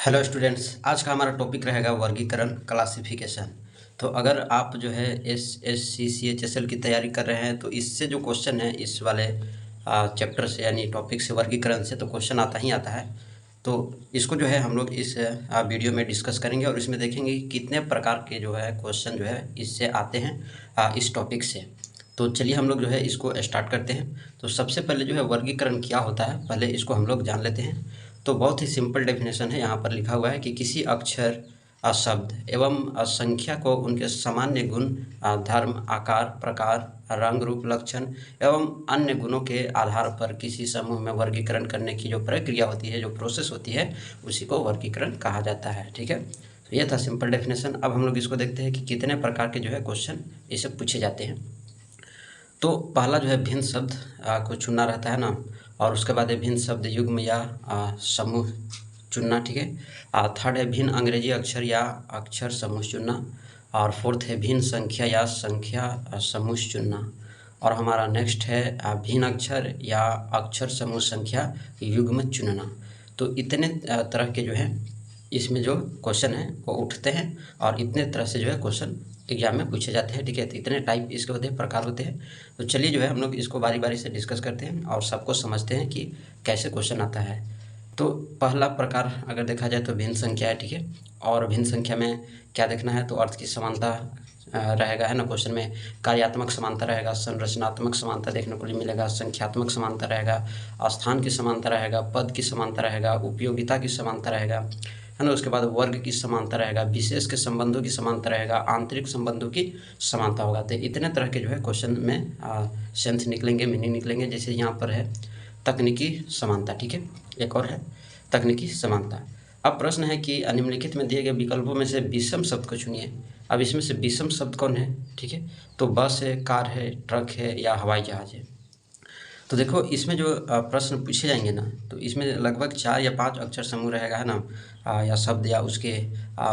Hello students, आज का हमारा टॉपिक रहेगा वर्गीकरण क्लासिफिकेशन। तो अगर आप जो है SSC CHSL की तैयारी कर रहे हैं तो इससे जो क्वेश्चन है इस वाले चैप्टर से यानी टॉपिक से वर्गीकरण से तो क्वेश्चन आता ही आता है। तो इसको जो है हम लोग इस वीडियो में डिस्कस करेंगे और इसमें देखेंगे कि कितने प्रकार के जो है क्वेश्चन जो है इससे आते हैं इस टॉपिक से। तो चलिए हम लोग जो है इसको स्टार्ट करते हैं। तो सबसे पहले जो है वर्गीकरण क्या होता है पहले इसको हम लोग जान लेते हैं। तो बहुत ही सिंपल डेफिनेशन है, यहाँ पर लिखा हुआ है कि किसी अक्षर शब्द एवं संख्या को उनके सामान्य गुण धर्म आकार प्रकार रंग रूप लक्षण एवं अन्य गुणों के आधार पर किसी समूह में वर्गीकरण करने की जो प्रक्रिया होती है, जो प्रोसेस होती है, उसी को वर्गीकरण कहा जाता है। ठीक है, तो ये था सिंपल डेफिनेशन। अब हम लोग इसको देखते हैं कि कितने प्रकार के जो है क्वेश्चन इसे पूछे जाते हैं। तो पहला जो है भिन्न शब्द को चुनना रहता है ना, और उसके बाद है भिन्न शब्द युग्म या समूह चुनना। ठीक है, थर्ड है भिन्न अंग्रेजी अक्षर या अक्षर समूह चुनना, और फोर्थ है भिन्न संख्या या संख्या समूह चुनना, और हमारा नेक्स्ट है भिन्न अक्षर या अक्षर समूह संख्या युग्म चुनना। तो इतने तरह के जो है इसमें जो क्वेश्चन है वो उठते हैं और इतने तरह से जो है क्वेश्चन एग्जाम में पूछे जाते हैं। ठीक है, तो इतने टाइप इसके होते हैं, प्रकार होते हैं। तो चलिए जो है हम लोग इसको बारी बारी से डिस्कस करते हैं और सबको समझते हैं कि कैसे क्वेश्चन आता है। तो पहला प्रकार अगर देखा जाए तो भिन्न संख्या है। ठीक है, और भिन्न संख्या में क्या देखना है तो अर्थ की समानता रहेगा, है ना। क्वेश्चन में कार्यात्मक समानता रहेगा, संरचनात्मक समानता देखने को मिलेगा, संख्यात्मक समानता रहेगा, स्थान की समानता रहेगा, पद की समानता रहेगा, उपयोगिता की समानता रहेगा, है ना। उसके बाद वर्ग की समानता रहेगा, विशेष के संबंधों की समानता रहेगा, आंतरिक संबंधों की समानता होगा। तो इतने तरह के जो है क्वेश्चन में सेंस निकलेंगे, मीनिंग निकलेंगे। जैसे यहाँ पर है तकनीकी समानता। ठीक है, एक और है तकनीकी समानता। अब प्रश्न है कि निम्नलिखित में दिए गए विकल्पों में से विषम शब्द को चुनिए। अब इसमें से विषम शब्द कौन है? ठीक है, तो बस है, कार है, ट्रक है या हवाई जहाज है। तो देखो इसमें जो प्रश्न पूछे जाएंगे ना, तो इसमें लगभग 4 या 5 अक्षर समूह रहेगा, है ना, या शब्द या उसके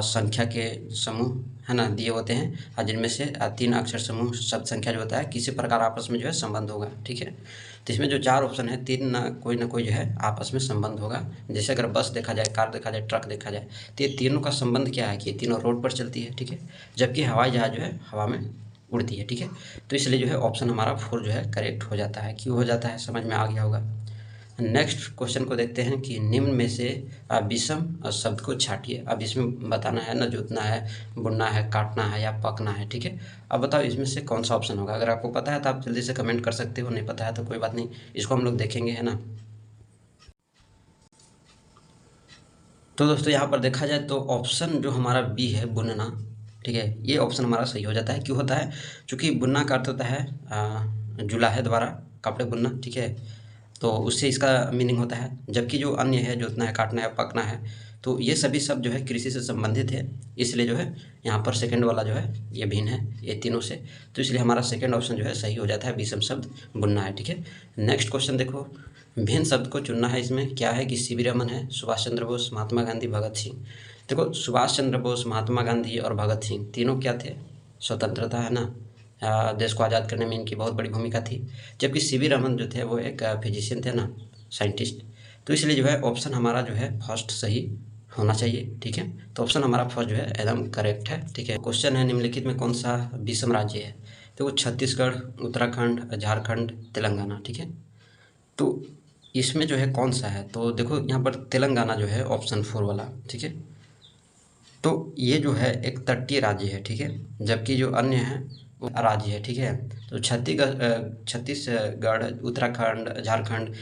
संख्या के समूह, है ना, दिए होते हैं, जिनमें से 3 अक्षर समूह शब्द संख्या जो होता है किसी प्रकार आपस में जो है संबंध होगा। ठीक है, तो इसमें जो 4 ऑप्शन है, 3 ना कोई जो है आपस में संबंध होगा। जैसे अगर बस देखा जाए, कार देखा जाए, ट्रक देखा जाए, तो ये तीनों का संबंध क्या है कि ये तीनों रोड पर चलती है। ठीक है, जबकि हवाई जहाज जो है हवा में उड़ती है। ठीक है, तो इसलिए जो है ऑप्शन हमारा 4 जो है करेक्ट हो जाता है। क्यों हो जाता है समझ में आ गया होगा। नेक्स्ट क्वेश्चन को देखते हैं कि निम्न में से विषम शब्द को छांटिए। अब इसमें बताना है ना, जोतना है, बुनना है, काटना है या पकना है। ठीक है, अब बताओ इसमें से कौन सा ऑप्शन होगा। अगर आपको पता है तो आप जल्दी से कमेंट कर सकते हो, नहीं पता है तो कोई बात नहीं, इसको हम लोग देखेंगे, है ना। तो दोस्तों यहाँ पर देखा जाए तो ऑप्शन जो हमारा बी है, बुनना, ठीक है, ये ऑप्शन हमारा सही हो जाता है। क्यों होता है? क्योंकि बुनना का अर्थ होता है जुलाहे द्वारा कपड़े बुनना। ठीक है, तो उससे इसका मीनिंग होता है। जबकि जो अन्य है, जोतना है, काटना है, पकना है, तो ये सभी शब्द जो है कृषि से संबंधित है। इसलिए जो है यहाँ पर सेकंड वाला जो है ये भिन्न है ये तीनों से। तो इसलिए हमारा सेकंड ऑप्शन जो है सही हो जाता है, विषम शब्द बुनना है। ठीक है, नेक्स्ट क्वेश्चन देखो, भिन्न शब्द को चुनना है। इसमें क्या है कि सीवी रमन है, सुभाष चंद्र बोस, महात्मा गांधी, भगत सिंह। देखो सुभाष चंद्र बोस, महात्मा गांधी और भगत सिंह तीनों क्या थे? स्वतंत्रता, है ना, देश को आज़ाद करने में इनकी बहुत बड़ी भूमिका थी। जबकि सीवी रमन जो थे वो एक फिजिशियन थे ना, साइंटिस्ट। तो इसलिए जो है ऑप्शन हमारा जो है फर्स्ट सही होना चाहिए। ठीक है, तो ऑप्शन हमारा फर्स्ट जो है एकदम करेक्ट है। ठीक है, क्वेश्चन है निम्नलिखित में कौन सा विषम राज्य है? तो वो छत्तीसगढ़, उत्तराखंड, झारखंड, तेलंगाना। ठीक है, तो इसमें जो है कौन सा है? तो देखो यहाँ पर तेलंगाना जो है ऑप्शन 4 वाला। ठीक है, तो ये जो है एक तटीय राज्य है। ठीक है, जबकि जो अन्य है वो राज्य है। ठीक है, तो छत्तीसगढ़, उत्तराखंड, झारखंड,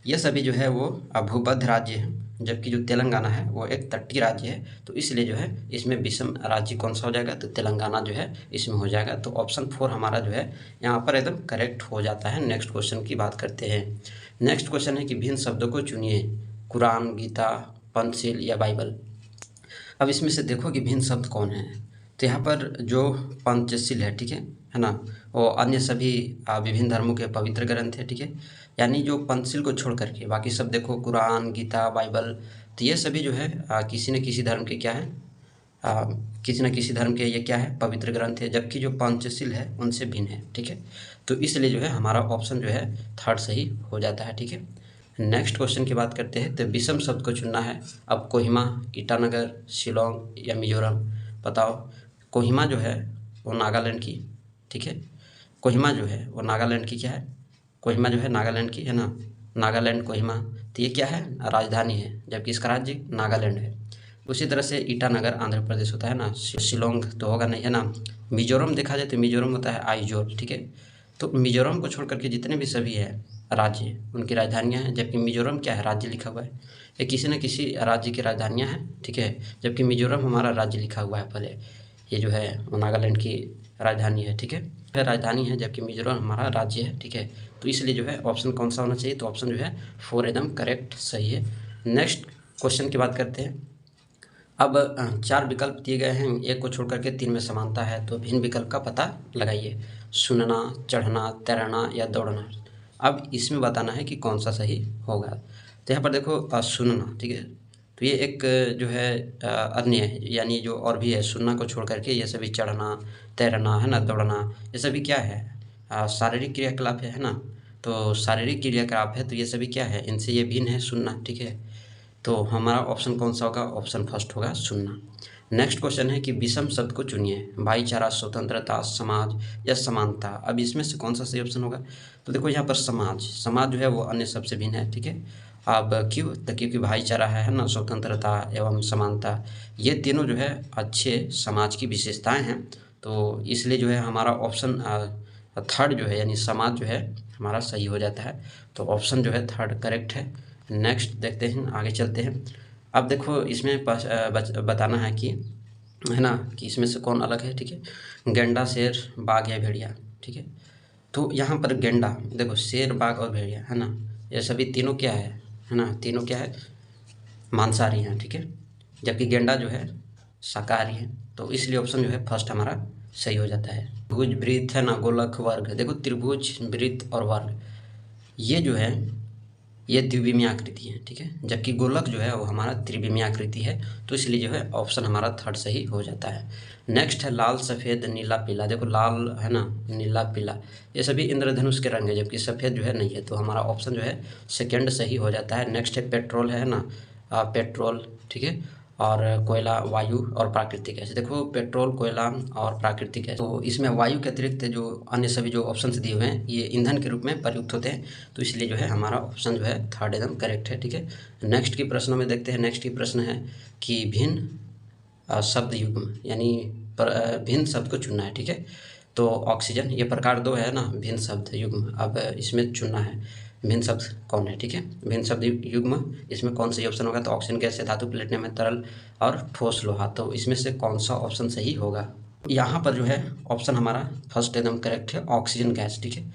ये सभी जो है वो भूमध्य राज्य हैं। जबकि जो तेलंगाना है वो एक तटीय राज्य है। तो इसलिए जो है इसमें विषम राज्य कौन सा हो जाएगा? तो तेलंगाना जो है इसमें हो जाएगा। तो ऑप्शन 4 हमारा जो है यहाँ पर एकदम करेक्ट हो जाता है। नेक्स्ट क्वेश्चन की बात करते हैं। नेक्स्ट क्वेश्चन है कि भिन्न शब्दों को चुनिए, कुरान, गीता, पंचशील या बाइबल। अब इसमें से देखो कि भिन्न शब्द कौन है। तो यहाँ पर जो पंचशील है, ठीक है ना, वो अन्य सभी विभिन्न धर्मों के पवित्र ग्रंथ है। ठीक है, यानी जो पंचशील को छोड़ करके बाकी सब देखो, कुरान, गीता, बाइबल, तो ये सभी जो है किसी न किसी धर्म के क्या है, किसी न किसी धर्म के ये क्या है, पवित्र ग्रंथ है। जबकि जो पंचशील है उनसे भिन्न है। ठीक है, तो इसलिए जो है हमारा ऑप्शन जो है थर्ड सही हो जाता है। ठीक है, नेक्स्ट क्वेश्चन की बात करते हैं। तो विषम शब्द को चुनना है। अब कोहिमा, ईटानगर, शिलोंग या मिजोरम, बताओ। कोहिमा जो है वो नागालैंड की, ठीक है। कोहिमा जो है वो नागालैंड की क्या है, कोहिमा जो है नागालैंड की है ना, नागालैंड कोहिमा। तो ये क्या है, राजधानी है, जबकि इसका राज्य नागालैंड है। उसी तरह से ईटानगर आंध्र प्रदेश होता है ना, शिलोंग तो होगा नहीं है ना। मिजोरम देखा जाए तो मिजोरम होता है आइजोल, ठीक है। तो मिजोरम को छोड़ करके जितने भी सभी है राज्य, उनकी राजधानियाँ हैं, जबकि मिजोरम क्या है, राज्य लिखा हुआ है। ये किसी न किसी राज्य की राजधानियाँ हैं, ठीक है। जबकि मिजोरम हमारा राज्य लिखा हुआ है पहले, ये जो है वो नागालैंड की राजधानी है, ठीक है। राजधानी है, जबकि मिजोरम हमारा राज्य है, ठीक है। तो इसलिए जो है ऑप्शन कौन सा होना चाहिए, तो ऑप्शन जो है 4 एकदम करेक्ट सही है। नेक्स्ट क्वेश्चन की बात करते हैं। अब 4 विकल्प दिए गए हैं, एक को छोड़ करके 3 में समानता है, तो भिन्न विकल्प का पता लगाइए। सुनना, चढ़ना, तैरना या दौड़ना। अब इसमें बताना है कि कौन सा सही होगा। तो यहाँ पर देखो सुनना, ठीक है। तो ये एक जो है अन्य है, यानी जो और भी है, सुनना को छोड़ करके ये सभी चढ़ना, तैरना है ना, दौड़ना, ये सभी क्या है, शारीरिक क्रियाकलाप है ना। तो शारीरिक क्रियाकलाप है, तो ये सभी क्या है, इनसे ये भिन्न है सुनना, ठीक है। तो हमारा ऑप्शन कौन सा होगा, ऑप्शन फर्स्ट होगा सुनना। नेक्स्ट क्वेश्चन है कि विषम शब्द को चुनिए। भाईचारा, स्वतंत्रता, समाज या समानता। अब इसमें से कौन सा सही ऑप्शन होगा, तो देखो यहाँ पर समाज, समाज जो है वो अन्य सबसे भिन्न है, ठीक है। अब क्यों, तो क्योंकि भाईचारा है ना, स्वतंत्रता एवं समानता, ये तीनों जो है अच्छे समाज की विशेषताएं हैं। तो इसलिए जो है हमारा ऑप्शन थर्ड जो है, यानी समाज जो है हमारा सही हो जाता है। तो ऑप्शन जो है थर्ड करेक्ट है। नेक्स्ट देखते हैं, आगे चलते हैं। अब देखो इसमें बताना है कि है ना, कि इसमें से कौन अलग है, ठीक है। गेंडा, शेर, बाघ या भेड़िया, ठीक है। तो यहाँ पर गेंडा, देखो शेर, बाघ और भेड़िया है ना, ये सभी तीनों क्या है ना, तीनों क्या है, मांसाहारी हैं, ठीक है। जबकि गेंडा जो है शाकाहारी है। तो इसलिए ऑप्शन जो है फर्स्ट हमारा सही हो जाता है। त्रिभुज, वृत्त है ना, गोलक, वर्ग। देखो त्रिभुज, वृत्त और वर्ग ये जो है ये द्विविमीय आकृति है, ठीक है। जबकि गोलक जो है वो हमारा त्रिविमीय आकृति है। तो इसलिए जो है ऑप्शन हमारा थर्ड सही हो जाता है। नेक्स्ट है लाल, सफ़ेद, नीला, पीला। देखो लाल है ना, नीला, पीला, ये सभी इंद्रधनुष के रंग है, जबकि सफ़ेद जो है नहीं है। तो हमारा ऑप्शन जो है सेकंड सही हो जाता है। नेक्स्ट है पेट्रोल, है ना, पेट्रोल, ठीक है। और कोयला, वायु और प्राकृतिक गैस। देखो पेट्रोल, कोयला और प्राकृतिक गैस, तो इसमें वायु के अतिरिक्त जो अन्य सभी जो ऑप्शंस दिए हुए हैं ये ईंधन के रूप में प्रयुक्त होते हैं। तो इसलिए जो है हमारा ऑप्शन जो है थर्ड एकदम करेक्ट है, ठीक है। नेक्स्ट की प्रश्नों में देखते हैं। नेक्स्ट की प्रश्न है कि भिन्न शब्द युग्म, यानी भिन्न शब्द को चुनना है, ठीक है। तो ऑक्सीजन, ये प्रकार 2 है ना, भिन्न शब्द युग्म। अब इसमें चुनना है भिन्न शब्द कौन है, ठीक है। भिन्न शब्द युग्म, इसमें कौन सा ऑप्शन होगा, तो ऑक्सीजन गैस है, धातु, प्लेटिनम है, तरल और ठोस लोहा। तो इसमें से कौन सा ऑप्शन सही होगा। यहाँ पर जो है ऑप्शन हमारा फर्स्ट एकदम करेक्ट है, ऑक्सीजन गैस, ठीक है।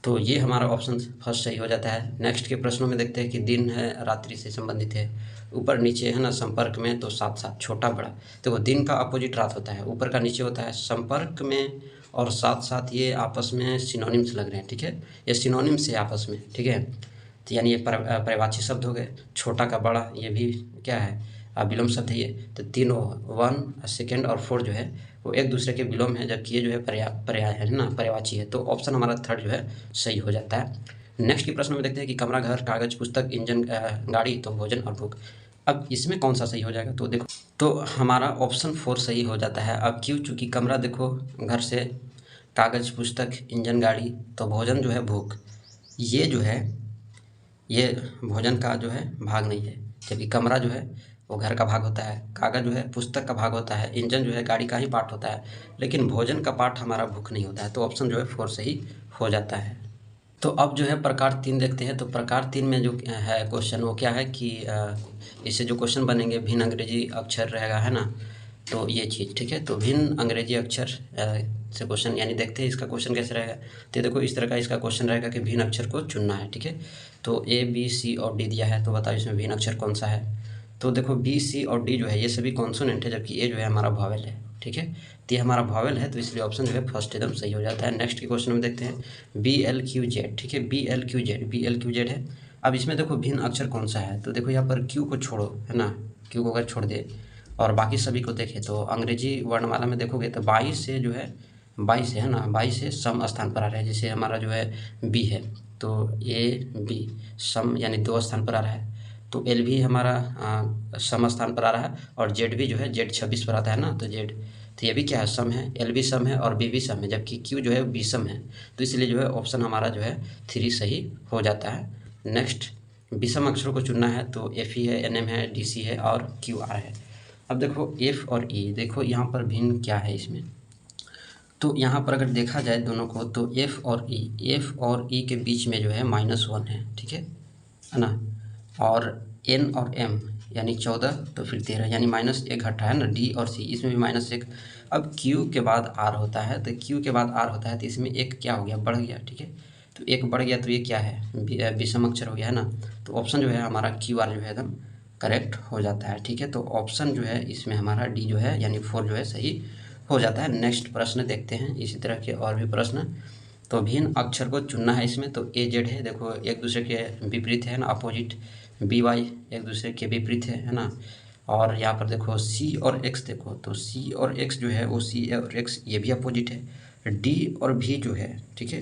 तो ये हमारा ऑप्शन फर्स्ट सही हो जाता है। नेक्स्ट के प्रश्नों में देखते हैं कि दिन है, रात्रि से संबंधित है, ऊपर नीचे है ना, संपर्क में, तो साथ साथ, छोटा बड़ा। देखो दिन का अपोजिट रात होता है, ऊपर का नीचे होता है, संपर्क में और साथ साथ ये आपस में सिनोनिम्स लग रहे हैं, ठीक है। ये सिनोनिम्स है आपस में, ठीक है। तो यानी ये पर्यायवाची शब्द हो गए। छोटा का बड़ा, ये भी क्या है, विलोम शब्द है ये। तो तीनों 1, सेकेंड और 4 जो है वो एक दूसरे के विलोम है, जबकि ये जो है पर्याय है ना, पर्यायवाची है। तो ऑप्शन हमारा थर्ड जो है सही हो जाता है। नेक्स्ट की प्रश्न में देखते हैं कि कमरा, घर, कागज, पुस्तक, इंजन, गाड़ी, तो भोजन और भूख। अब इसमें कौन सा सही हो जाएगा, तो देखो, तो हमारा ऑप्शन 4 सही हो जाता है। अब क्यों, चूँकि कमरा देखो घर से, कागज, पुस्तक, इंजन, गाड़ी, तो भोजन जो है भूख, ये जो है ये भोजन का जो है भाग नहीं है। जबकि कमरा जो है वो घर का भाग होता है, कागज जो है पुस्तक का भाग होता है, इंजन जो है गाड़ी का ही पार्ट होता है, लेकिन भोजन का पार्ट हमारा भूख नहीं होता है। तो ऑप्शन जो है 4 सही हो जाता है। तो अब जो है प्रकार 3 देखते हैं। तो प्रकार 3 में जो है क्वेश्चन वो क्या है कि इससे जो क्वेश्चन बनेंगे, भिन्न अंग्रेजी अक्षर रहेगा, है ना। तो ये चीज़, ठीक है। तो भिन्न अंग्रेजी अक्षर से क्वेश्चन, यानी देखते हैं इसका क्वेश्चन कैसे रहेगा। तो देखो इस तरह का इसका क्वेश्चन रहेगा कि भिन्न अक्षर को चुनना है, ठीक है। तो A, B, C और D दिया है, तो बताओ इसमें भिन्न अक्षर कौन सा है। तो देखो B, C और D जो है ये सभी कॉन्सोनेंट है, जबकि A जो है हमारा वॉवेल है, ठीक है। तो ये हमारा वॉवेल है, तो इसलिए ऑप्शन जो है फर्स्ट एकदम सही हो जाता है। नेक्स्ट के क्वेश्चन में देखते हैं BLQZ, ठीक है। BLQZ है। अब इसमें देखो भिन्न अक्षर कौन सा है, तो देखो यहाँ पर Q को छोड़ो, है ना, Q को अगर छोड़ दे और बाकी सभी को देखें, तो अंग्रेजी वर्णमाला में देखोगे तो 22 से जो है 22 है ना, 22 से सम स्थान पर आ रहे हैं। जैसे हमारा जो है B है, तो ए बी सम यानी 2 स्थान पर आ रहा है, तो एल भी हमारा सम स्थान पर आ रहा है, और जेड भी जो है जेड 26 पर आता है ना, तो जेड, तो ये भी क्या है, सम है, एल भी सम है और बी भी सम है, जबकि क्यू जो है बी सम है, तो इसलिए जो है ऑप्शन हमारा जो है 3 सही हो जाता है। नेक्स्ट विषम अक्षरों को चुनना है, तो एफ ई है, एन एम है, डी सी है और क्यू आर है। अब देखो एफ और ई, देखो यहाँ पर भिन्न क्या है इसमें, तो यहाँ पर अगर देखा जाए दोनों को, तो एफ और ई के बीच में जो है -1 है, ठीक है ना, और एन और एम यानी 14, तो फिर 13 यानी -1 घटा है ना, डी और सी इसमें भी -1। अब क्यू के बाद आर होता है, तो क्यू के बाद आर होता है, तो इसमें एक क्या हो गया, बढ़ गया, ठीक है, तो एक बढ़ गया, तो ये क्या है, विषम अक्षर हो गया है ना, तो ऑप्शन जो है हमारा क्यू आर जो है एकदम करेक्ट हो जाता है, ठीक है, तो ऑप्शन जो है इसमें हमारा डी जो है यानी 4 जो है सही हो जाता है। नेक्स्ट प्रश्न देखते हैं, इसी तरह के और भी प्रश्न, तो भिन्न अक्षर को चुनना है इसमें, तो ए जेड है, देखो एक दूसरे के विपरीत है ना, अपोजिट, बी वाई एक दूसरे के विपरीत है ना, और यहाँ पर देखो सी और एक्स, देखो तो सी और एक्स जो है वो सी और एक्स ये भी अपोजिट है, डी और भी जो है, ठीक है,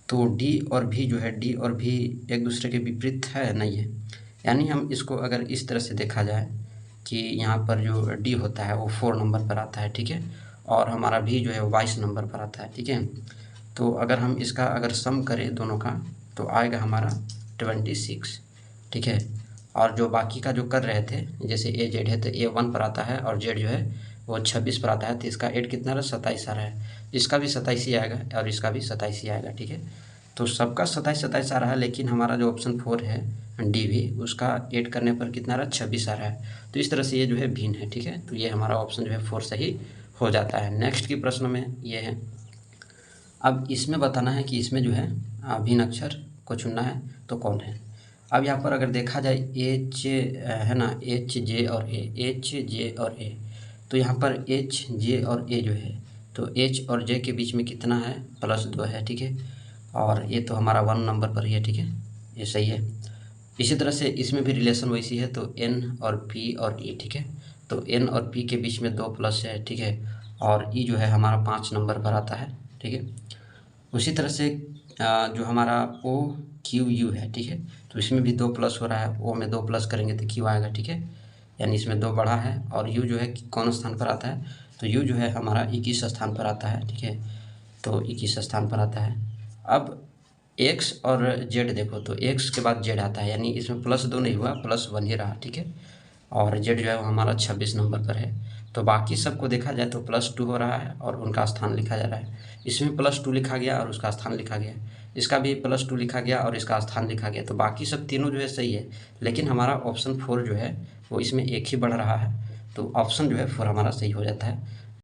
तो डी और भी जो है, डी और भी एक दूसरे के विपरीत है नहीं है, यानी हम इसको अगर इस तरह से देखा जाए कि यहाँ पर जो डी होता है वो 4 नंबर पर आता है, ठीक है, और हमारा भी जो है 22 नंबर पर आता है, ठीक है, तो अगर हम इसका अगर सम करें दोनों का, तो आएगा हमारा 26, ठीक है, और जो बाकी का जो कर रहे थे, जैसे ए जेड है तो ए 1 पर आता है और जेड जो है वो 26 पर आता है, तो इसका 8 कितना रहा, 27 आ रहा है, इसका भी 27 ही आएगा और इसका भी 27 ही आएगा, ठीक है, तो सबका 27 आ रहा है, लेकिन हमारा जो ऑप्शन 4 है डी भी, उसका 8 करने पर कितना रहा, 26 आ रहा है, तो इस तरह से ये जो है भिन्न है, ठीक है, तो ये हमारा ऑप्शन जो है 4 सही हो जाता है। नेक्स्ट की प्रश्न में ये है, अब इसमें बताना है कि इसमें जो है भिन्न अक्षर को चुनना है तो कौन है। अब यहाँ पर अगर देखा जाए एच है ना, एच जे और ए, तो यहाँ पर एच जे और ए जो है, तो एच और जे के बीच में कितना है, +2 है, ठीक है, और ये तो हमारा 1 नंबर पर ही है, ठीक है, ये सही है। इसी तरह से इसमें भी रिलेशन वैसी है, तो एन और पी और ई, ठीक है, तो एन और पी के बीच में 2 प्लस है, ठीक है, और ई जो है हमारा 5 नंबर पर आता है, ठीक है। उसी तरह से जो हमारा ओ क्यू यू है, ठीक है, तो इसमें भी 2 प्लस हो रहा है, ओ में 2 प्लस करेंगे तो क्यू आएगा, ठीक है, यानी इसमें 2 बढ़ा है, और यू जो है कौन स्थान पर आता है, तो यू जो है हमारा 21 स्थान पर आता है, ठीक है, तो 21 स्थान पर आता है। अब एक्स और जेड देखो, तो एक्स के बाद जेड आता है, यानी इसमें +2 नहीं हुआ, +1 ही रहा, ठीक है, और जेड जो है वो हमारा 26 नंबर पर है, तो बाकी सबको देखा जाए तो +2 हो रहा है और उनका स्थान लिखा जा रहा है, इसमें +2 लिखा गया और उसका स्थान लिखा गया, इसका भी +2 लिखा गया और इसका स्थान लिखा गया, तो बाकी सब तीनों जो है सही है, लेकिन हमारा ऑप्शन 4 जो है वो इसमें एक ही बढ़ रहा है, तो ऑप्शन जो है 4 हमारा सही हो जाता है।